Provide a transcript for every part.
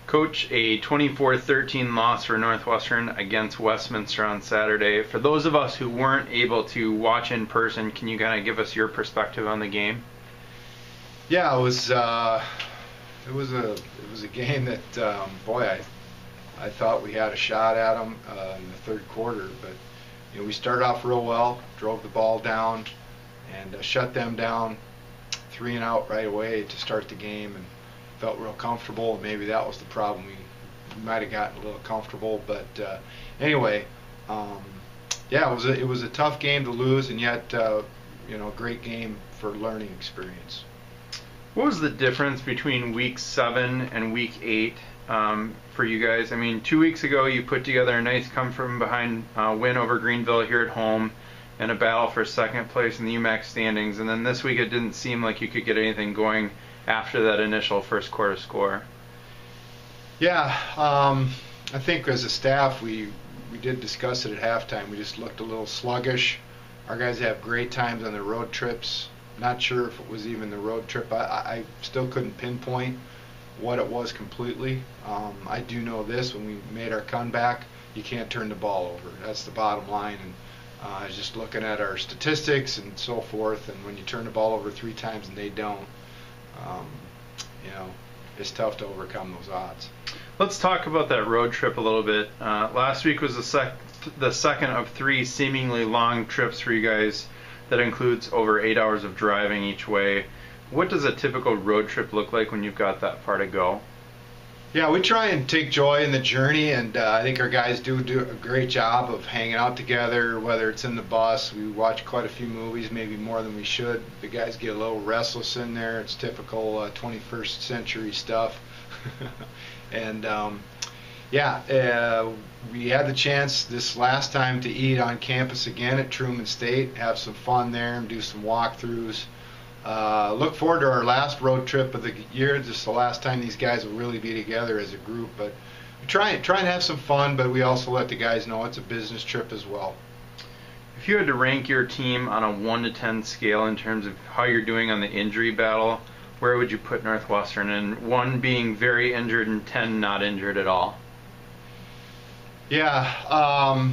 Coach, a 24-13 loss for Northwestern against Westminster on Saturday. For those of us who weren't able to watch in person, can you kind of give us your perspective on the game? Yeah, it was a game that boy, I thought we had a shot at them in the third quarter, but we started off real well, drove the ball down, and shut them down 3 and out right away to start the game, and felt real comfortable. Maybe that was the problem. We might have gotten a little comfortable, but anyway, yeah, it was a tough game to lose, and yet a great game for learning experience. What was the difference between week 7 and week 8 for you guys? I mean, 2 weeks ago you put together a nice come from behind win over Greenville here at home and a battle for second place in the UMAC standings, and then this week it didn't seem like you could get anything going after that initial first quarter score. Yeah, I think as a staff we did discuss it at halftime. We just looked a little sluggish. Our guys have great times on their road trips. Not sure if it was even the road trip. I still couldn't pinpoint what it was completely. I do know this: when we made our comeback, you can't turn the ball over. That's the bottom line. And I was just looking at our statistics and so forth, and when you turn the ball over 3 times and they don't, it's tough to overcome those odds. Let's talk about that road trip a little bit. Last week was the second of 3 seemingly long trips for you guys that includes over 8 hours of driving each way. What does a typical road trip look like when you've got that far to go? Yeah, we try and take joy in the journey, and I think our guys do a great job of hanging out together, whether it's in the bus. We watch quite a few movies, maybe more than we should. The guys get a little restless in there. It's typical 21st century stuff. And we had the chance this last time to eat on campus again at Truman State, have some fun there and do some walkthroughs. Look forward to our last road trip of the year. This is the last time these guys will really be together as a group. But we try and have some fun, but we also let the guys know it's a business trip as well. If you had to rank your team on a 1 to 10 scale in terms of how you're doing on the injury battle, where would you put Northwestern? And 1 being very injured and 10 not injured at all. Yeah,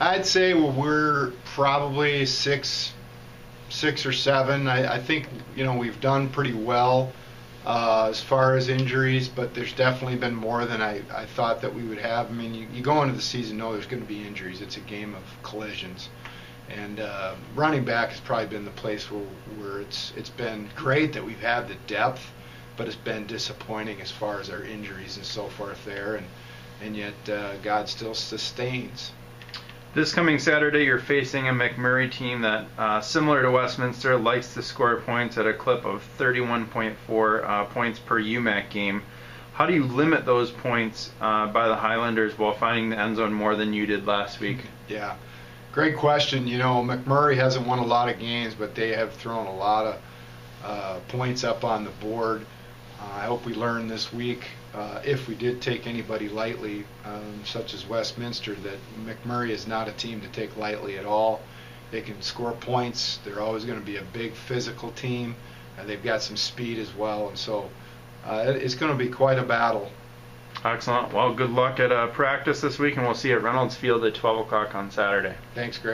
I'd say we're probably 6 or 7. I think we've done pretty well as far as injuries, but there's definitely been more than I thought that we would have. I mean, you go into the season know there's going to be injuries. It's a game of collisions, and running back has probably been the place where it's been great that we've had the depth, but it's been disappointing as far as our injuries and so forth there, and yet God still sustains. This coming Saturday, you're facing a McMurray team that, similar to Westminster, likes to score points at a clip of 31.4 points per UMAC game. How do you limit those points by the Highlanders while finding the end zone more than you did last week? Yeah, great question. McMurray hasn't won a lot of games, but they have thrown a lot of points up on the board. I hope we learn this week, if we did take anybody lightly, such as Westminster, that McMurray is not a team to take lightly at all. They can score points. They're always going to be a big physical team, and they've got some speed as well. And so it's going to be quite a battle. Excellent. Well, good luck at practice this week, and we'll see you at Reynolds Field at 12 o'clock on Saturday. Thanks, Greg.